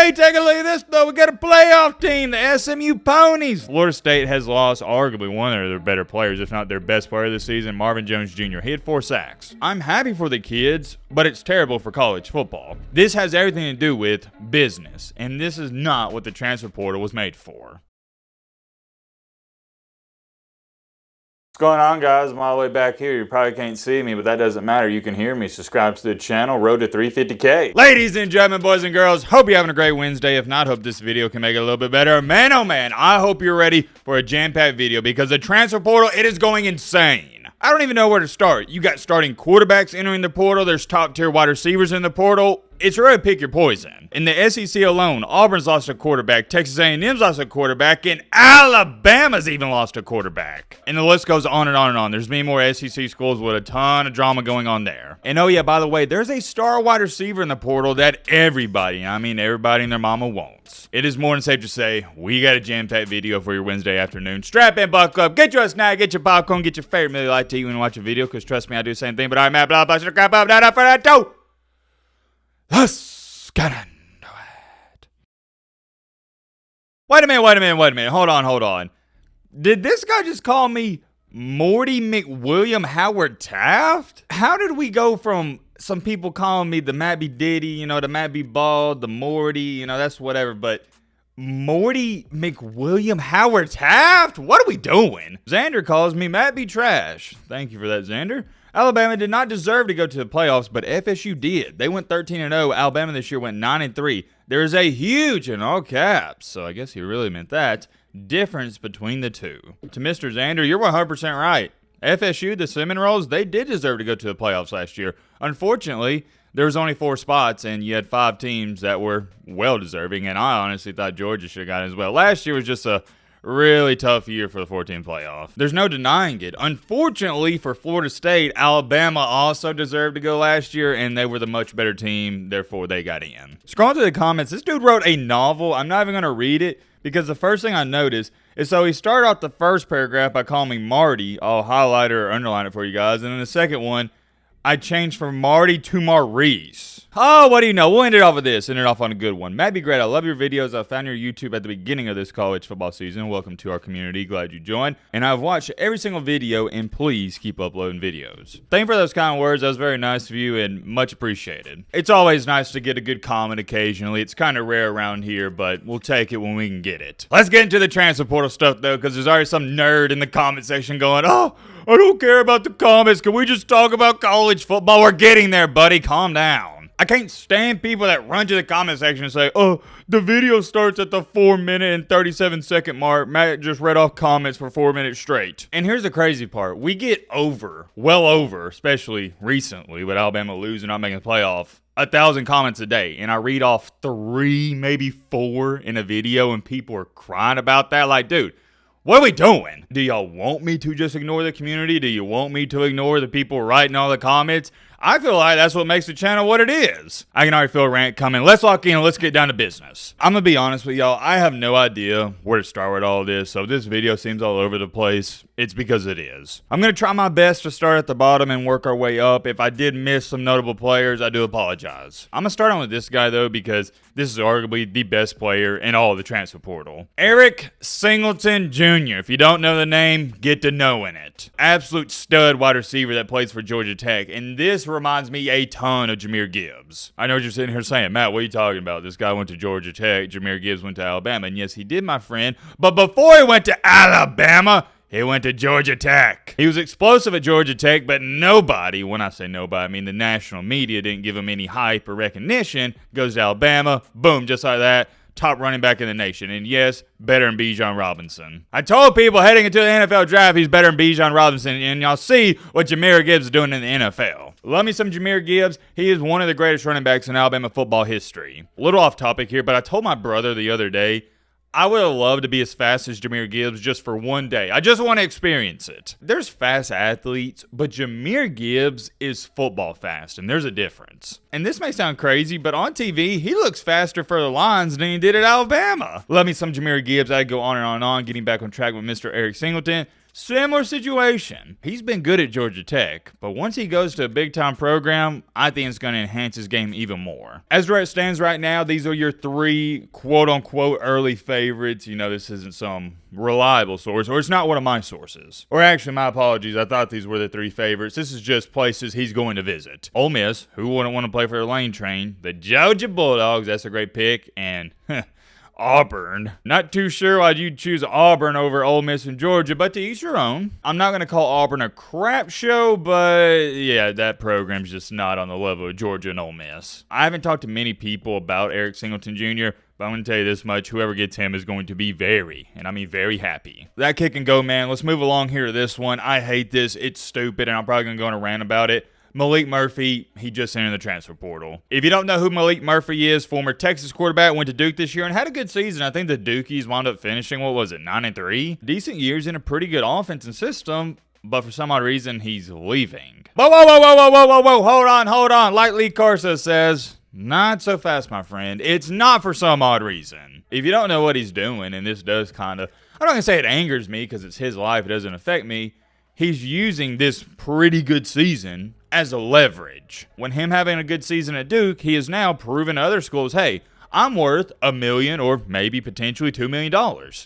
Hey, take a look at this, though. We got a playoff team, the SMU Ponies. Florida State has lost arguably one of their better players, if not their best player this season, Marvin Jones Jr. He had 4 sacks. I'm happy for the kids, but it's terrible for college football. This has everything to do with business, and this is not what the transfer portal was made for. What's going on, guys? I'm all the way back here. You probably can't see me, but that doesn't matter. You can hear me. Subscribe to the channel. Road to 350K. Ladies and gentlemen, boys and girls, hope you're having a great Wednesday. If not, hope this video can make it a little bit better. Man, oh man, I hope you're ready for a jam-packed video because the transfer portal, it is going insane. I don't even know where to start. You got starting quarterbacks entering the portal. There's top-tier wide receivers in the portal. It's really pick your poison. In the SEC alone, Auburn's lost a quarterback, Texas A&M's lost a quarterback, and Alabama's even lost a quarterback. And the list goes on and on and on. There's many more SEC schools with a ton of drama going on there. And oh yeah, by the way, there's a star wide receiver in the portal that everybody, I mean everybody and their mama wants. It is more than safe to say, we got a jam-packed video for your Wednesday afternoon. Strap in, buckle up, get you a snack, get your popcorn, get your favorite Miller Lite to eat when you watch a video, because trust me, I do the same thing, but I'm Matt, blah, blah, crap up, not up for that too. Let's get into it. Wait a minute. Hold on. Did this guy just call me Morty McWilliam Howard Taft? How did we go from some people calling me the Matt B. Diddy, you know, the Matt B. Bald, the Morty, you know, that's whatever, but Morty McWilliam Howard Taft? What are we doing? Xander calls me Matt B. Trash. Thank you for that, Xander. Alabama did not deserve to go to the playoffs, but FSU did. They went 13-0. Alabama this year went 9-3. There is a huge, in all caps, so I guess he really meant that, difference between the two. To Mr. Xander, you're 100% right. FSU, the Seminoles, they did deserve to go to the playoffs last year. Unfortunately, there was only 4 spots, and you had 5 teams that were well-deserving, and I honestly thought Georgia should have gotten as well. Last year was just a really tough year for the 14 playoff. There's no denying it. Unfortunately for Florida State, Alabama also deserved to go last year, and they were the much better team, therefore they got in. Scrolling through the comments, this dude wrote a novel. I'm not even going to read it because the first thing I noticed is, so he started off the first paragraph by calling me Marty. I'll highlight or underline it for you guys. And then the second one, I changed from Marty to Maurice. Oh, what do you know? We'll end it off with this. End it off on a good one. Matt, be great. I love your videos. I found your YouTube at the beginning of this college football season. Welcome to our community. Glad you joined. And I've watched every single video, and please keep uploading videos. Thank you for those kind words. That was very nice of you and much appreciated. It's always nice to get a good comment occasionally. It's kind of rare around here, but we'll take it when we can get it. Let's get into the transfer portal stuff, though, because there's already some nerd in the comment section going, oh, I don't care about the comments. Can we just talk about college football? We're getting there, buddy. Calm down. I can't stand people that run to the comment section and say, oh, the video starts at the 4-minute and 37-second mark. Matt just read off comments for 4 minutes straight. And here's the crazy part. We get well over, especially recently with Alabama losing, not making the playoff, 1,000 comments a day. And I read off 3, maybe 4 in a video, and people are crying about that. Like, dude, what are we doing? Do y'all want me to just ignore the community? Do you want me to ignore the people writing all the comments? I feel like that's what makes the channel what it is. I can already feel a rant coming. Let's lock in and let's get down to business. I'm going to be honest with y'all. I have no idea where to start with all this. So if this video seems all over the place, it's because it is. I'm going to try my best to start at the bottom and work our way up. If I did miss some notable players, I do apologize. I'm going to start on with this guy, though, because this is arguably the best player in all of the transfer portal. Eric Singleton Jr. If you don't know the name, get to knowing it. Absolute stud wide receiver that plays for Georgia Tech. And this reminds me a ton of Jahmyr Gibbs. I know what you're sitting here saying, Matt, what are you talking about? This guy went to Georgia Tech. Jahmyr Gibbs went to Alabama. And yes, he did, my friend. But before he went to Alabama, he went to Georgia Tech. He was explosive at Georgia Tech, but nobody, when I say nobody, I mean the national media didn't give him any hype or recognition. Goes to Alabama, boom, just like that. Top running back in the nation. And yes, better than Bijan Robinson. I told people heading into the NFL draft he's better than Bijan Robinson, and y'all see what Jahmyr Gibbs is doing in the NFL. Love me some Jahmyr Gibbs. He is one of the greatest running backs in Alabama football history. A little off topic here, but I told my brother the other day, I would have loved to be as fast as Jahmyr Gibbs just for one day. I just want to experience it. There's fast athletes, but Jahmyr Gibbs is football fast, and there's a difference. And this may sound crazy, but on TV, he looks faster for the Lions than he did at Alabama. Love me some Jahmyr Gibbs. I'd go on and on and on, getting back on track with Mr. Eric Singleton. Similar situation. He's been good at Georgia Tech, but once he goes to a big-time program, I think it's going to enhance his game even more. As it stands right now, these are your 3 quote-unquote early favorites. You know, this isn't some reliable source, or it's not one of my sources. Or actually, my apologies, I thought these were the 3 favorites. This is just places he's going to visit. Ole Miss, who wouldn't want to play for their lane train? The Georgia Bulldogs, that's a great pick, and Auburn. Not too sure why you'd choose Auburn over Ole Miss and Georgia, but to each your own. I'm not going to call Auburn a crap show, but yeah, that program's just not on the level of Georgia and Ole Miss. I haven't talked to many people about Eric Singleton Jr., but I'm going to tell you this much, whoever gets him is going to be very, and I mean very happy. That kick and go, man. Let's move along here to this one. I hate this. It's stupid, and I'm probably going to go on a rant about it. Malik Murphy, he just entered the transfer portal. If you don't know who Malik Murphy is, former Texas quarterback, went to Duke this year and had a good season. I think the Dukies wound up finishing, 9-3? Decent years in a pretty good offense and system, but for some odd reason, he's leaving. Whoa, hold on. Light Lee Carsa says, not so fast, my friend. It's not for some odd reason. If you don't know what he's doing, and this does kind of, I'm not going to say it angers me because it's his life, it doesn't affect me. He's using this pretty good season as a leverage. When him having a good season at Duke, he has now proven to other schools, hey, I'm worth $1 million or maybe potentially $2 million.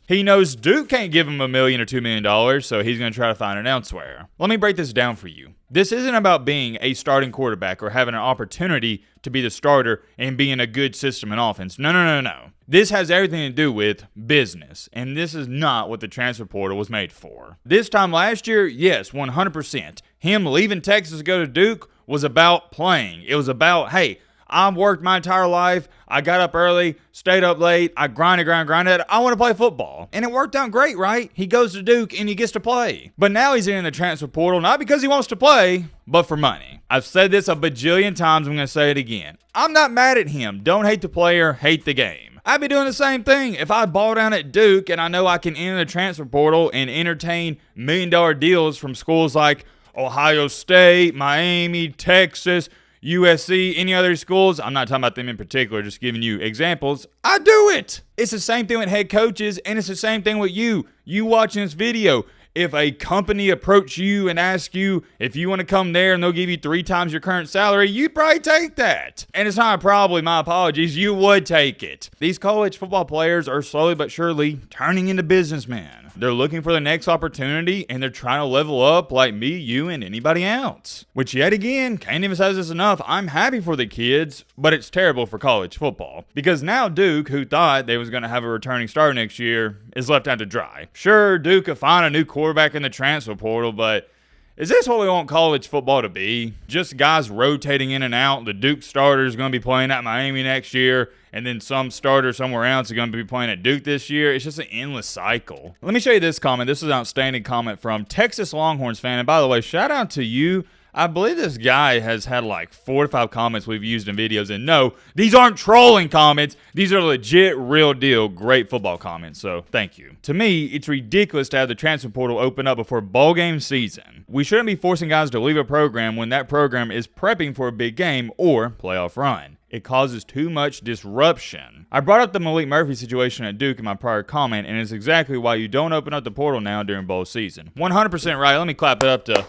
He knows Duke can't give him $1 million or $2 million, so he's going to try to find it elsewhere. Let me break this down for you. This isn't about being a starting quarterback or having an opportunity to be the starter and be in a good system and offense. No. This has everything to do with business, and this is not what the transfer portal was made for. This time last year, yes, 100%. Him leaving Texas to go to Duke was about playing. It was about, hey, I've worked my entire life. I got up early, stayed up late. I grinded. I want to play football. And it worked out great, right? He goes to Duke and he gets to play. But now he's in the transfer portal, not because he wants to play, but for money. I've said this a bajillion times. I'm going to say it again. I'm not mad at him. Don't hate the player, hate the game. I'd be doing the same thing if I ball down at Duke and I know I can enter the transfer portal and entertain $1 million deals from schools like Ohio State, Miami, Texas, USC, any other schools. I'm not talking about them in particular, just giving you examples. I do it. It's the same thing with head coaches, and it's the same thing with you. You watching this video. If a company approach you and ask you if you want to come there and they'll give you 3 times your current salary, you'd probably take that. And it's not probably, my apologies, you would take it. These college football players are slowly but surely turning into businessmen. They're looking for the next opportunity and they're trying to level up like me, you, and anybody else. Which yet again, can't emphasize this enough, I'm happy for the kids, but it's terrible for college football. Because now Duke, who thought they was going to have a returning starter next year, is left out to dry. Sure, Duke could find a new quarterback in the transfer portal, but is this what we want college football to be? Just guys rotating in and out. The Duke starter is going to be playing at Miami next year, and then some starter somewhere else is going to be playing at Duke this year. It's just an endless cycle. Let me show you this comment. This is an outstanding comment from Texas Longhorns fan. And by the way, shout out to you. I believe this guy has had like 4 to 5 comments we've used in videos. And no, these aren't trolling comments. These are legit, real deal, great football comments. So thank you. To me, it's ridiculous to have the transfer portal open up before bowl game season. We shouldn't be forcing guys to leave a program when that program is prepping for a big game or playoff run. It causes too much disruption. I brought up the Malik Murphy situation at Duke in my prior comment, and it's exactly why you don't open up the portal now during bowl season. 100% right. Let me clap it up to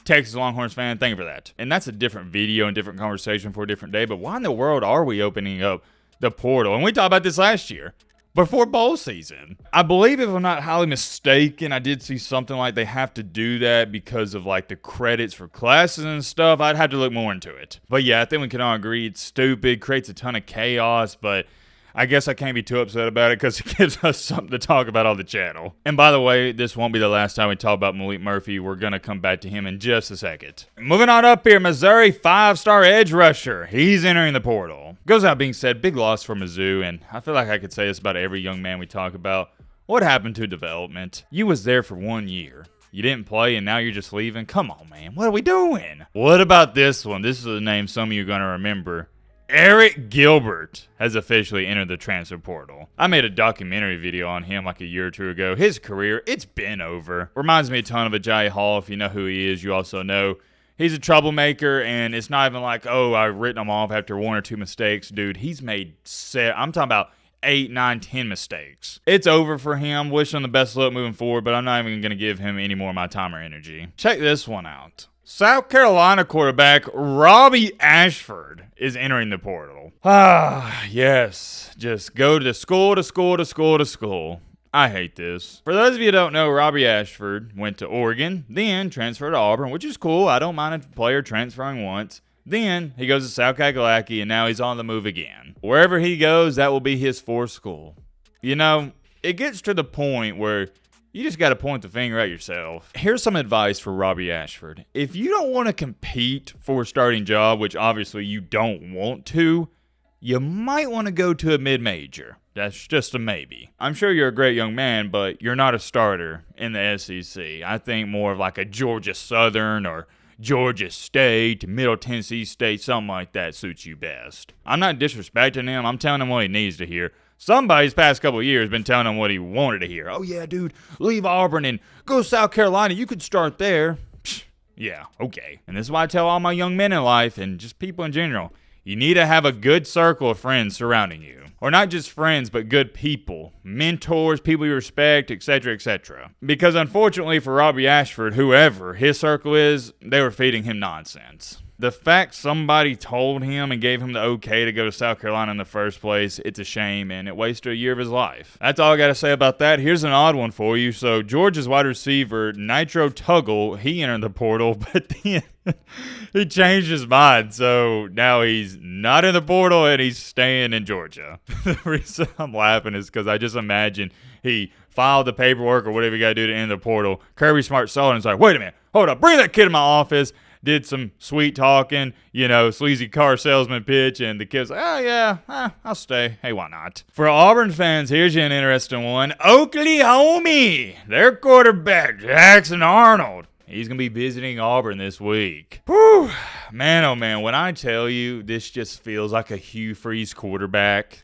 Texas Longhorns fan. Thank you for that. And that's a different video and different conversation for a different day, but why in the world are we opening up the portal? And we talked about this last year, before bowl season. I believe, if I'm not highly mistaken, I did see something like they have to do that because of like the credits for classes and stuff. I'd have to look more into it. But yeah, I think we can all agree it's stupid, creates a ton of chaos, but I guess I can't be too upset about it because it gives us something to talk about on the channel. And by the way, this won't be the last time we talk about Malik Murphy. We're going to come back to him in just a second. Moving on up here, Missouri 5-star edge rusher. He's entering the portal. Goes out being said, big loss for Mizzou, and I feel like I could say this about every young man we talk about. What happened to development? You was there for 1 year. You didn't play, and now you're just leaving? Come on, man. What are we doing? What about this one? This is a name some of you are going to remember. Eric Gilbert has officially entered the transfer portal. I made a documentary video on him like a year or 2 ago. His career, it's been over. Reminds me a ton of Ajayi Hall. If you know who he is, you also know he's a troublemaker, and it's not even like, oh, I've written him off after 1 or 2 mistakes. Dude, he's made I'm talking about 8, 9, 10 mistakes. It's over for him. Wish him the best luck moving forward, but I'm not even going to give him any more of my time or energy. Check this one out. South Carolina quarterback Robbie Ashford is entering the portal. Yes. Just go to school, to school, to school, to school. I hate this. For those of you who don't know, Robbie Ashford went to Oregon, then transferred to Auburn, which is cool. I don't mind a player transferring once. Then he goes to South Kakalaki, and now he's on the move again. Wherever he goes, that will be his fourth school. You know, it gets to the point where you just got to point the finger at yourself. Here's some advice for Robbie Ashford. If you don't want to compete for a starting job, which obviously you don't want to, you might want to go to a mid-major. That's just a maybe. I'm sure you're a great young man, but you're not a starter in the SEC. I think more of like a Georgia Southern or Georgia State, Middle Tennessee State, something like that suits you best. I'm not disrespecting him. I'm telling him what he needs to hear. Somebody's past couple of years been telling him what he wanted to hear. Oh, yeah, dude, leave Auburn and go to South Carolina. You could start there. Psh, yeah, okay. And this is why I tell all my young men in life and just people in general, you need to have a good circle of friends surrounding you. Or not just friends, but good people, mentors, people you respect, etc., etc. Because unfortunately for Robbie Ashford, whoever his circle is, they were feeding him nonsense. The fact somebody told him and gave him the okay to go to South Carolina in the first place, it's a shame, and it wasted a year of his life. That's all I got to say about that. Here's an odd one for you. So Georgia's wide receiver, Nitro Tuggle, he entered the portal, but then he changed his mind. So now he's not in the portal, and he's staying in Georgia. The reason I'm laughing is because I just imagine he filed the paperwork or whatever you got to do to enter the portal. Kirby Smart saw it and was like, wait a minute, hold up, bring that kid in my office. Did some sweet talking, sleazy car salesman pitch, and the kid's like, oh yeah, I'll stay. Hey, why not? For Auburn fans, here's an interesting one. Oklahoma, their quarterback, Jackson Arnold. He's going to be visiting Auburn this week. Whew. Man, oh man, when I tell you, this just feels like a Hugh Freeze quarterback.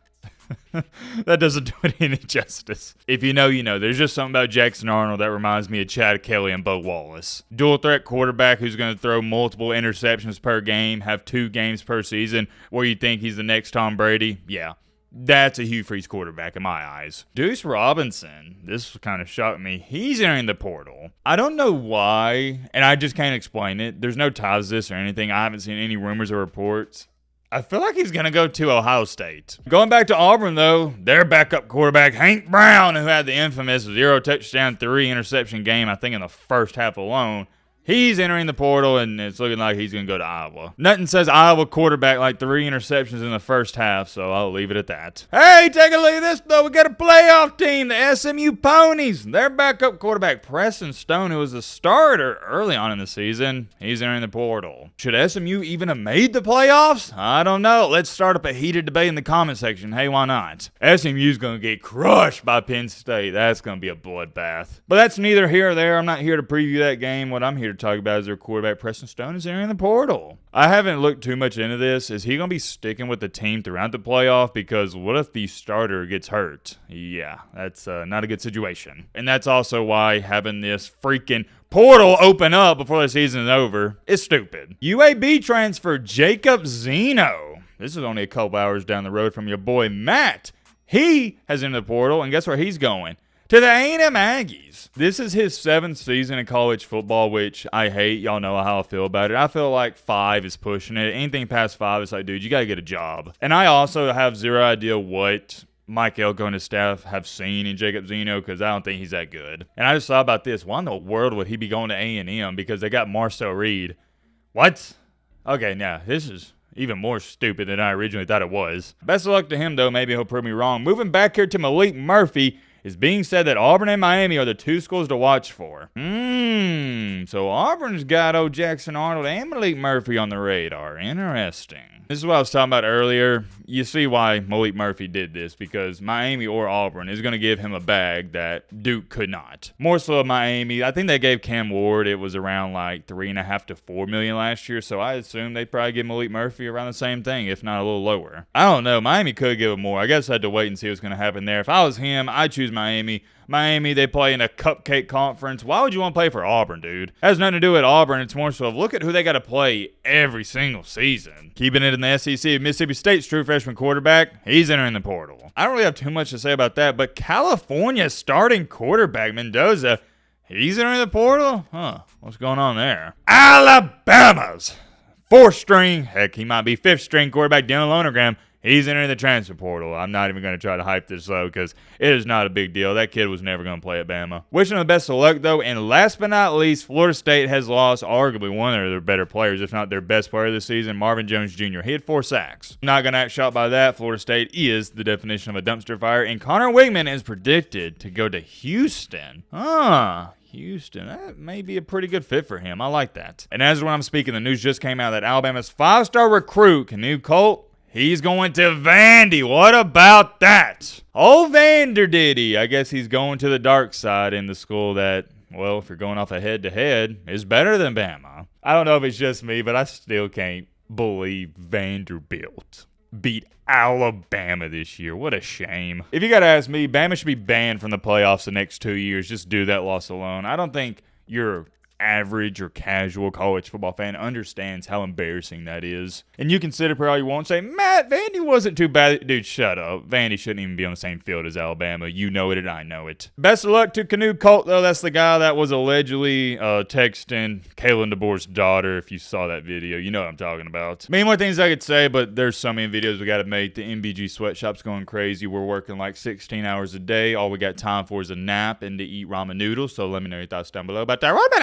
That doesn't do it any justice. If you know, you know. There's just something about Jackson Arnold that reminds me of Chad Kelly and Bo Wallace. Dual threat quarterback who's going to throw multiple interceptions per game, have 2 games per season, where you think he's the next Tom Brady. Yeah, that's a Hugh Freeze quarterback in my eyes. Deuce Robinson, this kind of shocked me. He's entering the portal. I don't know why, and I just can't explain it. There's no ties to this or anything. I haven't seen any rumors or reports. I feel like he's going to go to Ohio State. Going back to Auburn, though, their backup quarterback, Hank Brown, who had the infamous 0 touchdown, 3 interception game, I think in the first half alone, he's entering the portal, and it's looking like he's going to go to Iowa. Nothing says Iowa quarterback like 3 interceptions in the first half, so I'll leave it at that. Hey, take a look at this, though. We got a playoff team, the SMU Ponies. Their backup quarterback, Preston Stone, who was a starter early on in the season, he's entering the portal. Should SMU even have made the playoffs? I don't know. Let's start up a heated debate in the comment section. Hey, why not? SMU's going to get crushed by Penn State. That's going to be a bloodbath. But that's neither here or there. I'm not here to preview that game. What I'm here to talk about is their quarterback Preston Stone is entering the portal. I haven't looked too much into this. Is he going to be sticking with the team throughout the playoff? Because what if the starter gets hurt? Yeah, that's not a good situation. And that's also why having this freaking portal open up before the season is over is stupid. UAB transfer Jacob Zeno. This is only a couple hours down the road from your boy Matt. He has entered the portal, and guess where he's going? To the A&M Aggies. This is his 7th season in college football, which I hate. Y'all know how I feel about it. I feel like 5 is pushing it. Anything past 5, it's like, dude, you got to get a job. And I also have zero idea what Mike Elko and his staff have seen in Jacob Zeno, because I don't think he's that good. And I just thought about this. Why in the world would he be going to A&M? Because they got Marcel Reed. What? Okay, now, this is even more stupid than I originally thought it was. Best of luck to him, though. Maybe he'll prove me wrong. Moving back here to Malik Murphy, it's being said that Auburn and Miami are the 2 schools to watch for. So Auburn's got old Jackson Arnold and Malik Murphy on the radar. Interesting. This is what I was talking about earlier. You see why Malik Murphy did this, because Miami or Auburn is going to give him a bag that Duke could not. More so Miami. I think they gave Cam Ward, it was around like $3.5 to $4 million last year, so I assume they'd probably give Malik Murphy around the same thing, if not a little lower. I don't know. Miami could give him more. I guess I had to wait and see what's going to happen there. If I was him, I'd choose Miami. Miami, they play in a cupcake conference. Why would you want to play for Auburn, dude? It has nothing to do with Auburn. It's more so of look at who they got to play every single season. Keeping it in the SEC, Mississippi State's true freshman quarterback, he's entering the portal. I don't really have too much to say about that, but California's starting quarterback, Mendoza, he's entering the portal? Huh, what's going on there? Alabama's fourth string, heck, he might be fifth string quarterback, Dylan Lonergan. He's entering the transfer portal. I'm not even going to try to hype this up because it is not a big deal. That kid was never going to play at Bama. Wishing him the best of luck, though. And last but not least, Florida State has lost arguably one of their better players, if not their best player this season, Marvin Jones Jr. He had 4 sacks. Not going to act shocked by that. Florida State is the definition of a dumpster fire. And Connor Wigman is predicted to go to Houston. Houston, that may be a pretty good fit for him. I like that. And as when I'm speaking, the news just came out that Alabama's 5-star recruit, Canoe Colt, he's going to Vandy. What about that? Oh, Vander Diddy. I guess he's going to the dark side in the school that, well, if you're going off a head-to-head, is better than Bama. I don't know if it's just me, but I still can't believe Vanderbilt beat Alabama this year. What a shame. If you got to ask me, Bama should be banned from the playoffs the next 2 years. Just do that loss alone. I don't think you're average or casual college football fan understands how embarrassing that is. And you can sit up here all you want and say, Matt, Vandy wasn't too bad. Dude, shut up. Vandy shouldn't even be on the same field as Alabama. You know it and I know it. Best of luck to Canoe Colt, though. That's the guy that was allegedly texting Kalen DeBoer's daughter. If you saw that video, you know what I'm talking about. Many more things I could say, but there's so many videos we got to make. The MBG sweatshop's going crazy. We're working like 16 hours a day. All we got time for is a nap and to eat ramen noodles. So let me know your thoughts down below about that.